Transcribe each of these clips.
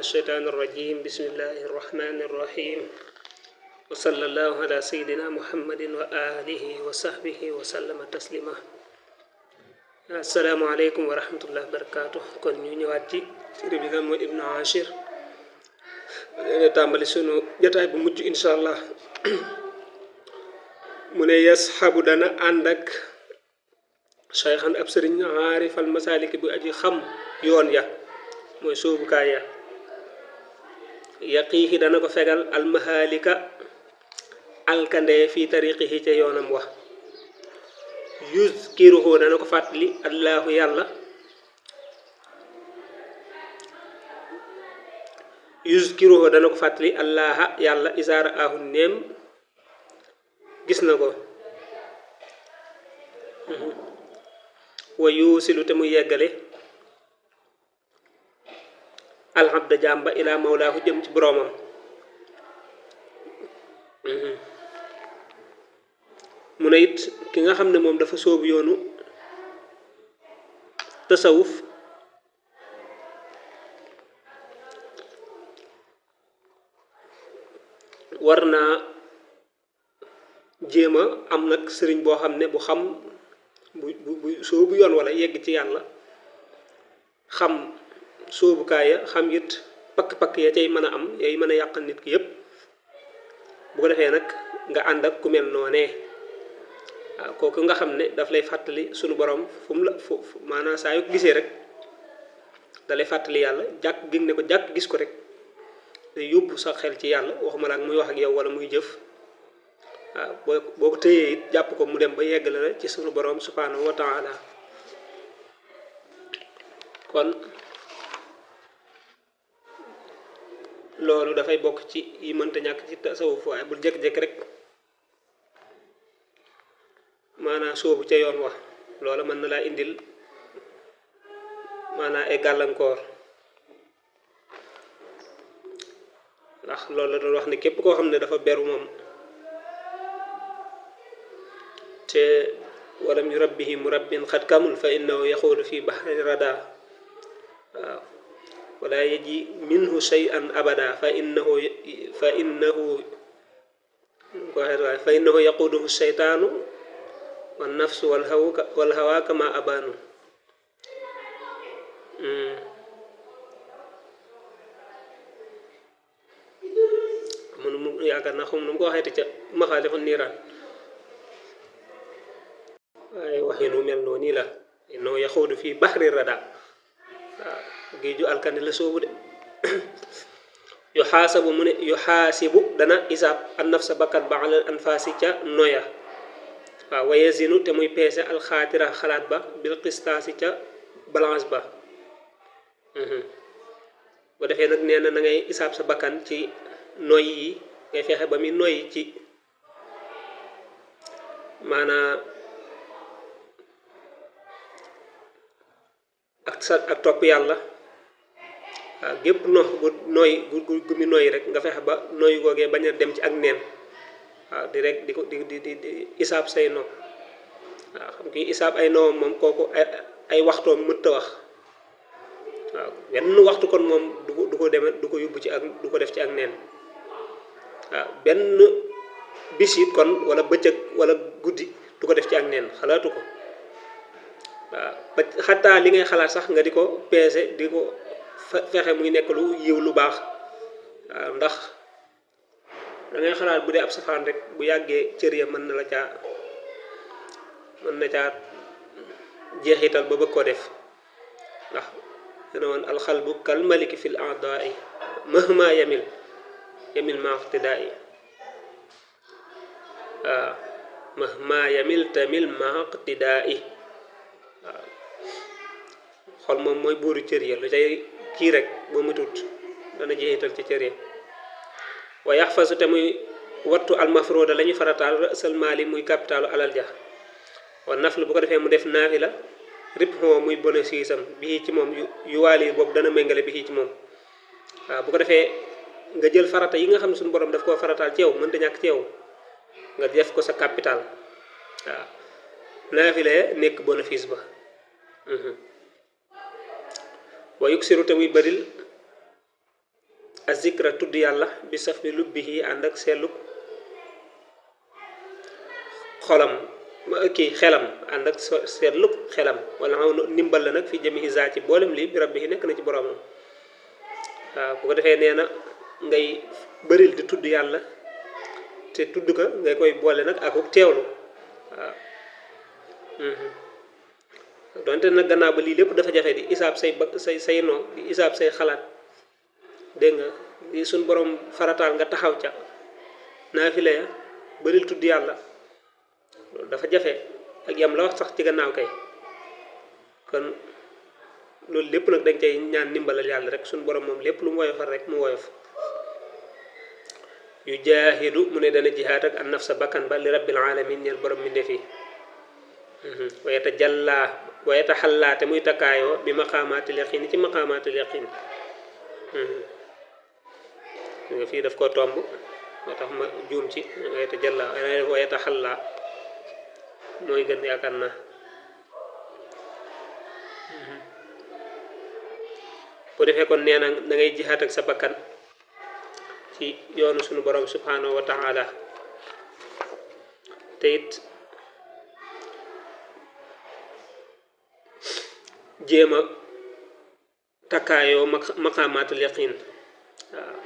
الشيطان الرجيم بسم الله الرحمن الرحيم وصلى الله على سيدنا محمد وآله وصحبه وسلم تسليما السلام عليكم ورحمة الله وبركاته كون ñu ñëwaat ci téere bi nga mooy Ibn Ashir ne tàmbali sunu jotaay bu mujj inshallah mu ne yashabu dana ànd ak shaykhan ab sëriñ aarif al masalik bu aji xam yoon ya mooy soobukaay ya yaqiihi dana ko fegal al mahalika alkande fi tariqihi ca yoonam wax yuzkiruhu dana ko fàttali allahu yàlla yuzkiruhu dana ko fàttali allaha yàlla isaara ahu neem gis na ko wa yuusilu te mu yeggale alhabda jàmba ila mawlaahu jëm ci boroomam mu ne it ki nga xam ne moom dafa sóobu yoonu tasawuf war naa jéem a am nag sëriñ boo xam ne bu xam bu sóobu yoon wala yegg ci yàlla xam sóobukaay ya xam it pakk-pakk ya cay mën a am yay mën a yàqal nit ki yépp bu ko defee nag nga ànd ak ku mel noonee waaw kooku nga xam ne daf lay fàttali sunu borom fu mu la fu maanaam saa yu gisee rek da lay fàttali yàlla jàkk gi ne ko jàkk gis ko rek day yóbbu sa xel ci yàlla waxuma la ak muy wax ak yow wala muy jëf waaw boo ko tëyee it jàpp ko mu dem ba yeggale la ci sunu borom subhanahu wa taala kon loolu dafay bokk ci yi mënta ñàkk ci tasawuf waaye bul jékki-jékki rek maanaam soobu ca yoon wax loola mën na laa indil maanaam ay gàllankoor ndax loolu la doon wax ne képp koo xam ne dafa beru moom te walam yurabbihi murabbin xad kamul fa innahu yaxuudu fi bahri rada waaw wala yaji minhu shay'an abada fa innahu yaquduhu shaytaanu wan nafsu wal hawa kama abanu mu yaakaar naa xam nu mu ko waxeeti ca maxaalifu niiraan waaye waxinu mel noonu la innahu yaxuudu fi bahri rada waaw géeju alkande la soobu de yu xaasabu mu ne yu xaasibu dana isaab an nafsa bakkat ba alal anfaasi ca noya waaw wa yazinu te muy peese alxaatira xalaat ba bil qistaasi ca balance ba bu defee nag nee na na ngay isaab sa bakkan ci noy yi ngay fexe ba muy noy ci maanaa ak topp yàlla waaw gépp nox gu nooy gu mi nooy rek nga fexe ba nooy googee bañ a dem ci ak neen waaw di rek di isaab say no waaw xam ki isaab ay nowam moom kooku ay waxtoom mëtta wax waaw benn waxtu kon moom du ko deme du ko yóbbu ci ak du ko def ci ak neen waaw benn bis it kon wala bëccëg wala guddi du ko def ci ak neen xalaatu ko waaw ba xataa li ngay xalaat sax nga di ko peese di ko fexe muy nekk lu yiw lu baax waaw ndax da ngay xalaat bu dee ab safaan rek bu yàggee cër ya mën na caa jeexital ba bëgg koo def ndax dana woon alxalbu kal maliki fil a'da'i mahma yamil ma iqtida'i waaw mahma yamil tamil ma iqtida'i waaw xol moom mooy buuru cër ya lu cay kii rek ba mu tut dana jeexital ci cër ya wa yaxfasu te muy wattu almafroda la ñu farataal rasal maali muy capitalu alal ja wa naflu bu ko defee mu def naafila rib xoo muy bénéfice am bii ci moom yu waali boobu dana méngale bii ci moom waaw bu ko defee nga jël farata yi nga xam ne suñu borom daf koo farataal ci yow mënta ñàkk ci yow nga def ko sa capital waaw naafila nekk bénéfice ba wa yuksiru te muy bëril azikra tudd yàlla bi saf bi lubbihi ànd ak seetlu xolam kii xelam ànd ak seetlu xelam wala xam ndimbal la nag fi jëmi isa ci boolem lii bi rabbi nekk na ci boromam waaw bu ko defee nee na ngay bëril di tudd yàlla te tudd ko ngay koy boole nag ak teewlu waaw donte nag gannaaw ba lii lépp dafa jafe di isaab say noo di isaab say xalaat dégg nga li suñ borom farataal nga taxaw ca naafile ya bëril tudd yàlla loolu dafa jafe ak yam la wax sax ci gannaaw kay kon loolu lépp nag dañ cay ñaan ndimbalal yàlla rek suñ borom moom lépp lu mu woyofal rek mu woyof yu jaahidu mu ne dana jihaad ak an nafsa bakkan ba li rabbil alamin ñeel borom mi ndefi wayata jàllaa wayata xallaate muy takkaayoo bi maqaamaatil yaqin ci maqaamaatil yaqin nga fii daf ko tomb moo tax ma juum ci wayata jàllaa wayata xallaa mooy gën yaakaar naa bu defee kon nee na da ngay jihaat ak sa bakkan ci yoonu sunu borom subhanahu wa taala te it jéem a takkaayoo maqaamaatul yaqin waaw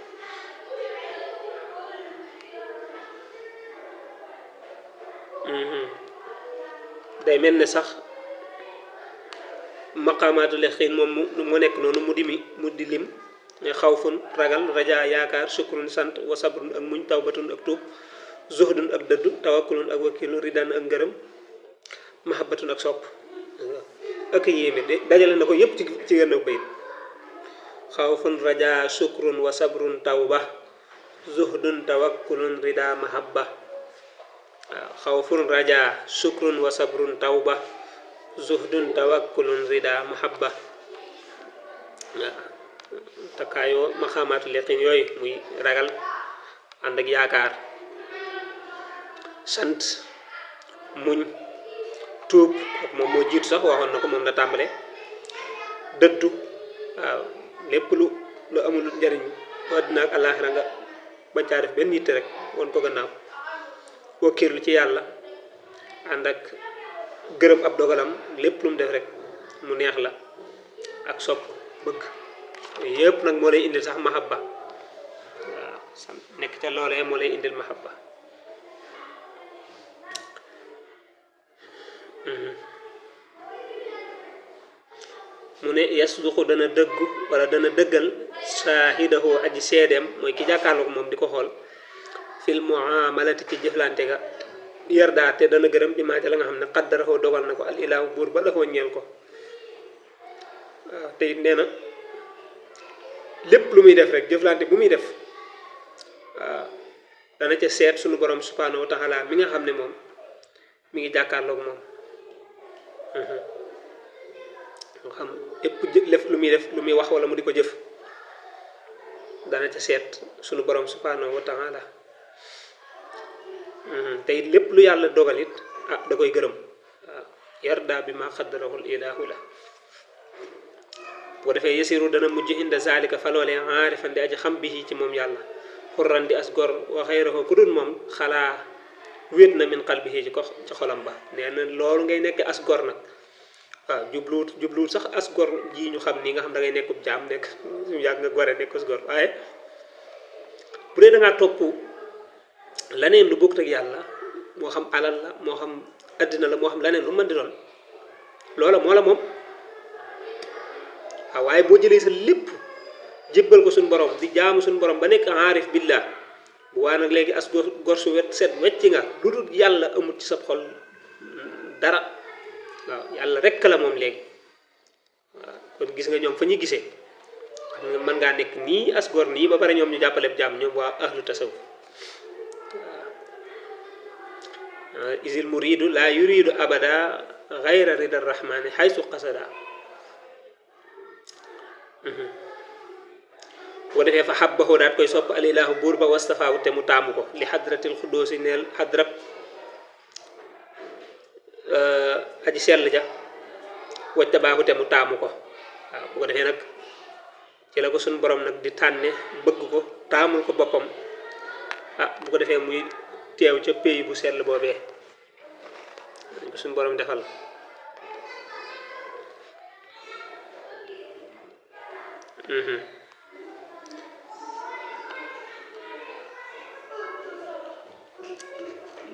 day mel ne sax maqaamaatul yaqin moom mu nekk noonu mu di lim xawfun ragal rajaa yaakaar sukrun sant wa sabrun ak muñ tawbatun ak tuub zuhdun ak dëddu tawakkulun ak wakilu ridan ak ngërëm mahabbatun ak sopp ak yéeme de dajale na ko yépp ci gën a bayit xawfun rajaa sukrun wa sabrun tawba zuhdun tawakkulun rida mahabba waaw xawfun rajaa sukrun wa sabrun tawba zuhdun tawakkulun rida mahabba waaw takkaayoo maxaamaatul yaqin yooyu muy ragal ànd ak yaakaar sant muñ tuub ak moom moo jiitu sax waxoon na ko moom la tàmbale dëddu waaw lépp lu amul njariñ àddina ak àllaaxira nga bañ caa def benn yitte rek woon ko gannaaw wakkirlu ci yàlla ànd ak gërëm ab dogalam lépp lu mu def rek mu neex la ak sopp bëgg yëpp nag moo lay indil sax mahabba waaw nekk ca loolee moo lay indil mahabba mu ne yasduqu dana dëggu wala dana dëggal shaahidahu aji seedeem mooy ki jàkkaarloog moom di ko xool fil muamalati ci jëflante ga yardaa te dana gërëm bi maa ca la nga xam ne qaddarahu dogal na ko al ilaahu buur ba la ko ñeel ko waaw te it nee na lépp lu muy def rek jëflante bu muy def waaw dana ca seet sunu borom subhanahu wa taala mi nga xam ne moom mi ngi jàkkaarloog moom nga xam lépp lef lu muy def lu muy wax wala mu di ko jëf dana ca seet sunu borom subhanahu wa taala te it lépp lu yàlla dogal it da koy gërëm waaw yarda bi ma xaddarahul ilaahu la bu defee yasiru dana mujj inda zalika fa loolee aarifan di aji xam bi ci moom yàlla xurran di as gor wa xayrahu ku dul moom xalaa wéet na min qalbihi ci xolam ba nee na loolu ngay nekk as gor nag waaw jubluwut sax as gor ji ñu xam nii nga xam da ngay nekkub jaam nekk suñu yàgg nga gore nekk as gor waaye bu dee da ngaa topp laneen lu bokk ak yàlla moo xam alal la moo xam addina la moo xam laneen lu mën di doon loola moo la moom waaw waaye boo jëlee sa lépp jébbal ko suñu borom di jaamu suñu borom ba nekk aarif billah bu waa nag léegi as gor su wet set wecci nga lu dul yàlla amul ci sa xol dara waaw yàlla rekk la moom léegi waaw kon gis nga ñoom fa ñuy gisee xam nga mën ngaa nekk nii as gor nii ba pare ñoom ñu jàppale jaam ñoom waa ahlu tasawuf waaw isil muridu la yuridu abada gayra rida rahmani haysu qasada boo defee fa xabbahu daat koy sopp alilaahu buur ba wastafaawu te mu taamu ko li xadratil xuddoosi neel xadrab aji sell ja wajta baaxu te mu taamu ko waaw bu ko defee nag ci la ko suñu borom nag di tànne bëgg ko taamul ko boppam bu ko defee muy teew ca pays bu sell boobee suñu borom defal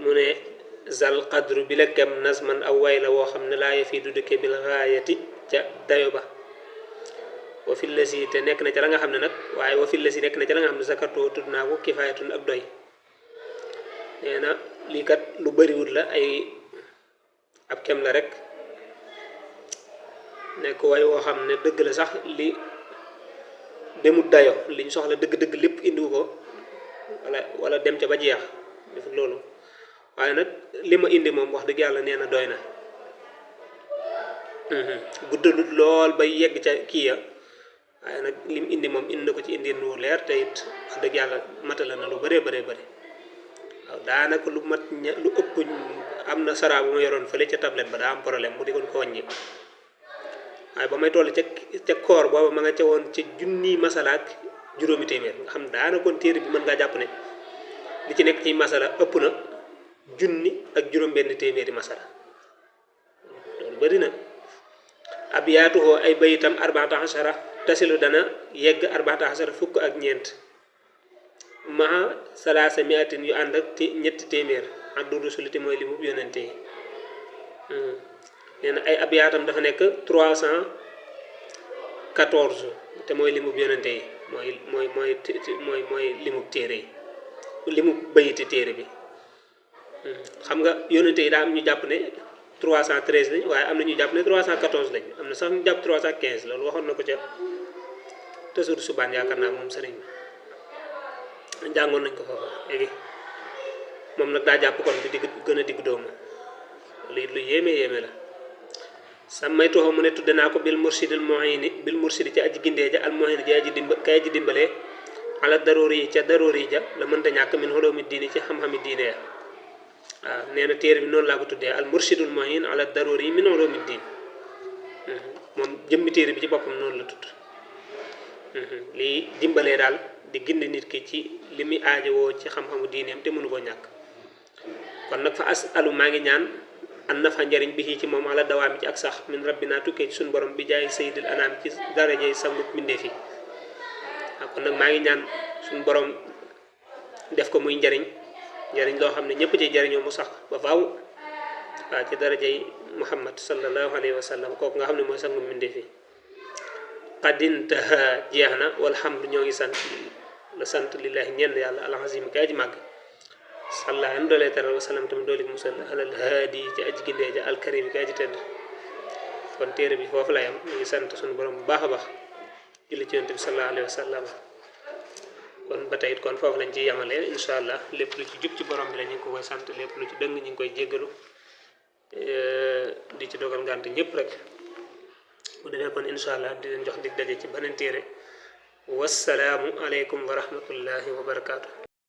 mu ne zal qadru bi la kem nazman aw way la woo xam ne laa ya fii du dëkke bil gaayati ca dayo ba wa fil lasi te nekk na ca la nga xam ne nag waaye wa fil lasi nekk na ca la nga xam ne zakartoo tudd naa ko kifaayatun ak doy nee na lii kat lu bariwul la ay ab kem la rek nekk way woo xam ne dëgg la sax li demut dayo liñ soxla dëgg-dëgg lépp indiwu ko wala dem ca ba jeex def loolu waaye nag li ma indi moom wax dëgg yàlla nee na doy na guddalut lool bay yegg ca kii ya waaye nag lim indi moom indi na ko ci indi nu leer te it wax dëgg yàlla matala na lu bëree bëree bëri waaw daanaka lu mat lu ëpp am na sara bu ma yoroon fële ca tablette ba daa am problème mu digoon ko wàññi waaye ba may toll ca koor booba ma nga ca woon ca junni masalaak juróomi téeméer nga xam daanaka kon téere bi mën ngaa jàpp ne li ci nekk ci masala ëpp na junni ak juróom-benn téeméeri masala loolu bëri na abyaatuhoo ay bayitam arbaata ashara tasilu dana yegg arbaata ashara fukk ak ñeent maa salaasa miatin yu ànd ak ñetti téeméer ak du rusuliti mooy li mu yonente yi nee na ay abyaatam dafa nekk 314 te mooy li mu yonente yi mooy li mu téere yi li mu bayiti téere bi xam nga yonente yi daa am ñu jàpp ne 313 lañ waaye am na ñu jàpp ne 314 lañ am na sax ñu jàpp 315 loolu waxoon na ko ca tësur subaan yaakaar naa moom sëriñ bi jàngoon nañ ko foofa léegi moom nag daa jàpp kon bi digg gën a digg doomu lii lu yéeme yéeme la sammaytuhu mu ne tudde naa ko bil mursidil muhini bil mursidi ci aji gindee ja al muhini ji kay aji dimbalee ala daroori yi ca daroori yi ja la mënta ñàkk min xoloomi diini ci xam-xami diine ya waaw nee na téere bi noonu laa ko tuddee al mursidul muhin ala daroori yi min xoloomi diin moom jëmmi téere bi ci boppam noonu la tudd lii dimbalee daal di gindi nit ki ci li muy aajowoo ci xam-xamu diineem te mënu koo ñàkk kon nag fa as alu maa ngi ñaan an nafa njariñ bi ci moom ala dawaami ci ak sax min rabbina tukkee ci suñu borom bi jaay sayyidil anaam ci darajey sangu mbindeef yi waaw kon nag maa ngi ñaan suñu borom def ko muy njariñ loo xam ne ñëpp ci jariñoo mu sax ba faaw waaw ci darajey muhammad sallallahu alayhi wa sallam kooku nga xam ne mooy sangu mbindeef yi qadintaha jeex na walhamdu ñoo ngi sant lillahi ñenn yàlla alazim kay aji màgg salla an doole teral wasalam tamit doole musal alal haadi ci aji gindee ja alkarim kay aji tedd kon téere bi foofu la yam ñu ngi sant suñu borom bu baax a baax julli ci yonent bi sallallahu alayhi wa sallam kon ba tey kon foofu lañ ci yamale incha allah lépp lu ci jub ci borom bi la ñu ngi ko koy sant lépp lu ci dëng ñu ngi koy jéggalu di ci dogal ngànt ñëpp rek bu defee kon incha allah di leen jox dig daje ci beneen téere wassalaamu aleykum wa rahmatullahi wa barakaatu.